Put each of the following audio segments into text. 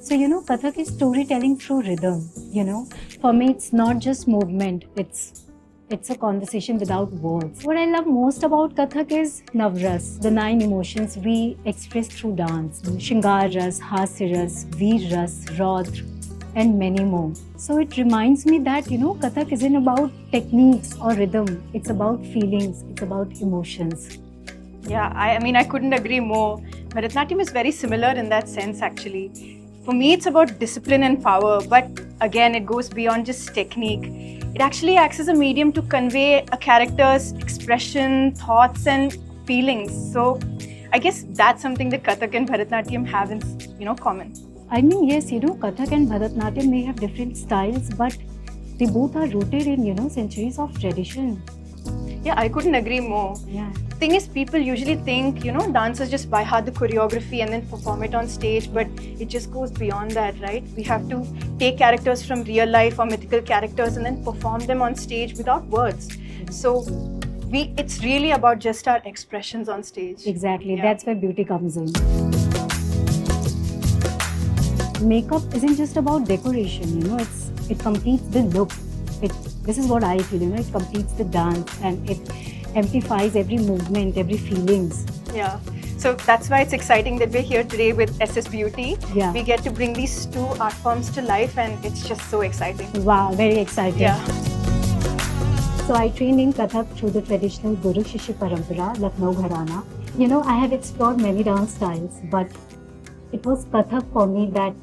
So, Kathak is storytelling through rhythm. For me, it's not just movement, it's a conversation without words. What I love most about Kathak is Navras, the 9 emotions we express through dance. Shingar Ras, Hasya Ras, Veer Ras, Raudra, and many more. So it reminds me that, Kathak isn't about techniques or rhythm. It's about feelings, it's about emotions. Yeah, I mean, I couldn't agree more. Bharatanatyam is very similar in that sense, actually. For me, it's about discipline and power, but again, it goes beyond just technique. It actually acts as a medium to convey a character's expression, thoughts, and feelings. So, I guess that's something that Kathak and Bharatanatyam have in, common. I mean, yes, Kathak and Bharatanatyam may have different styles, but they both are rooted in, centuries of tradition. Yeah, I couldn't agree more. Yeah. Thing is, people usually think, dancers just by heart the choreography and then perform it on stage, but it just goes beyond that, right? We have to take characters from real life or mythical characters and then perform them on stage without words. So it's really about just our expressions on stage. Exactly, Yeah. That's where beauty comes in. Makeup isn't just about decoration, it completes the look. This is what I feel, it completes the dance and it amplifies every movement, every feelings. Yeah. So that's why it's exciting that we're here today with SS Beauty. Yeah. We get to bring these 2 art forms to life, and it's just so exciting. Wow, very exciting. Yeah. So I trained in Kathak through the traditional Guru Shishya Parampara, Lucknow Gharana. I have explored many dance styles, but it was Kathak for me that,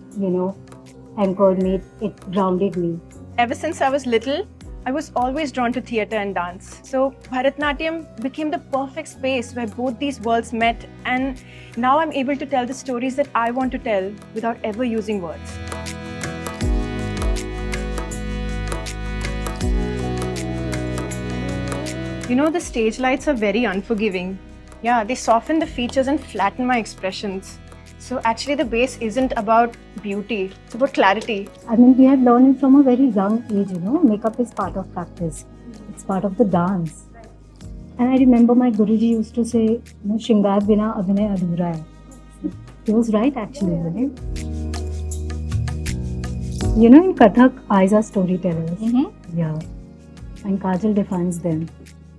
anchored me, it grounded me. Ever since I was little, I was always drawn to theatre and dance. So Bharatanatyam became the perfect space where both these worlds met, and now I'm able to tell the stories that I want to tell without ever using words. The stage lights are very unforgiving. Yeah, they soften the features and flatten my expressions. So actually the base isn't about beauty, it's about clarity. I mean, we have learned it from a very young age, makeup is part of practice. It's part of the dance. And I remember my Guruji used to say, Shingar bina abhinay adhura hai. He was right actually, right? In Kathak, eyes are storytellers. Yeah. And Kajal defines them.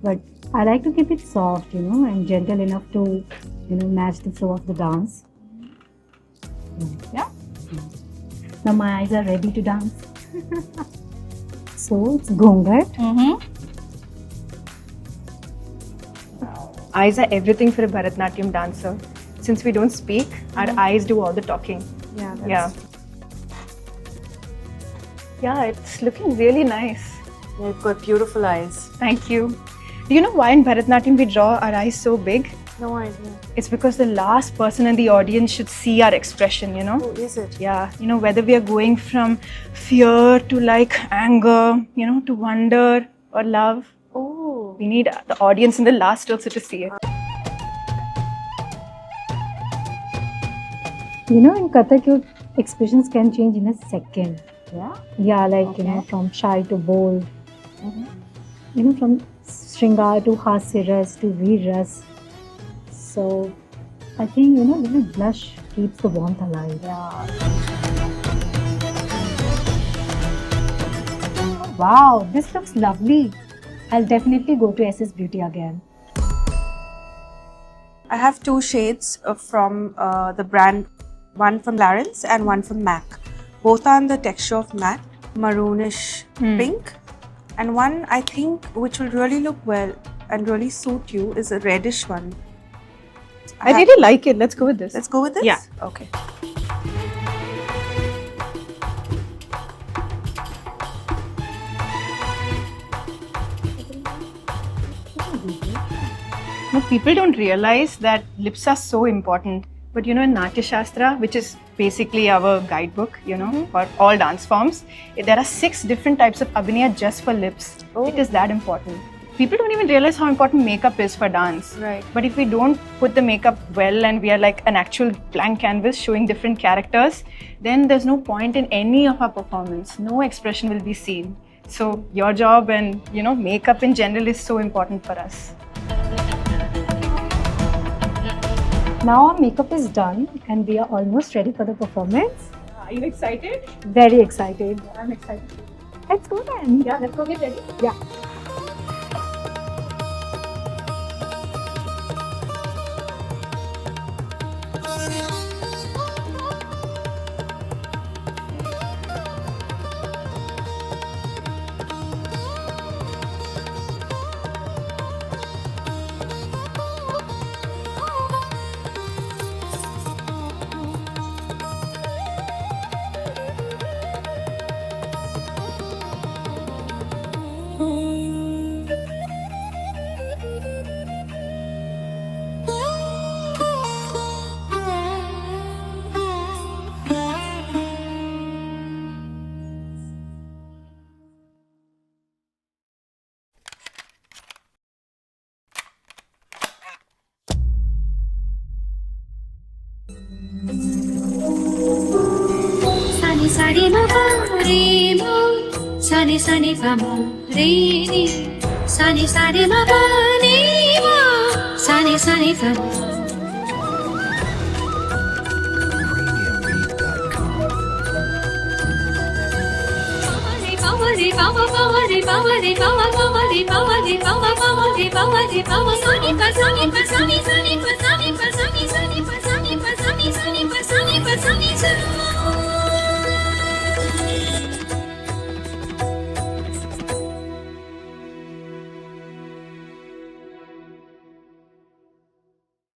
But I like to keep it soft, and gentle enough to, match the flow of the dance. Yeah. Now my eyes are ready to dance. So it's Ghungat. Eyes are everything for a Bharatanatyam dancer. Since we don't speak, our eyes do all the talking. Yeah. Yeah, it's looking really nice. You've got beautiful eyes. Thank you. Do you know why in Bharatanatyam we draw our eyes so big? No idea. It's because the last person in the audience should see our expression, Oh, is it? Yeah, whether we are going from fear to like anger, to wonder or love. Oh. We need the audience in the last also to see it. In Kathak, your expressions can change in a second. Yeah? Yeah, like, Okay. from shy to bold. From Shringar to Hasya Ras to Veer Ras. So, I think, little blush keeps the warmth alive. Yeah. Wow, this looks lovely. I'll definitely go to SS Beauty again. I have 2 shades from the brand, one from Clarins and one from MAC. Both are in the texture of matte, maroonish pink. And one I think which will really look well and really suit you is a reddish one. I really like it. Let's go with this. Let's go with this? Yeah. Okay. No, people don't realize that lips are so important. But in Natya Shastra, which is basically our guidebook, for all dance forms, there are 6 different types of abhinaya just for lips. Oh. It is that important. People don't even realize how important makeup is for dance. Right. But if we don't put the makeup well and we are like an actual blank canvas showing different characters, then there's no point in any of our performance. No expression will be seen. So your job and makeup in general is so important for us. Now our makeup is done and we are almost ready for the performance. Are you excited? Very excited. I'm excited. Let's go then. Yeah, let's go get ready. Yeah. Sunny, sunny, mama, re, mo. Sunny, sunny, mama, re, ni. Sunny, sunny, mama, re, mo. Sunny, sunny, mama. Sunny, sunny, sunny, sunny, sunny, sunny, sunny, sunny, sunny, sunny, sunny, sunny, sunny,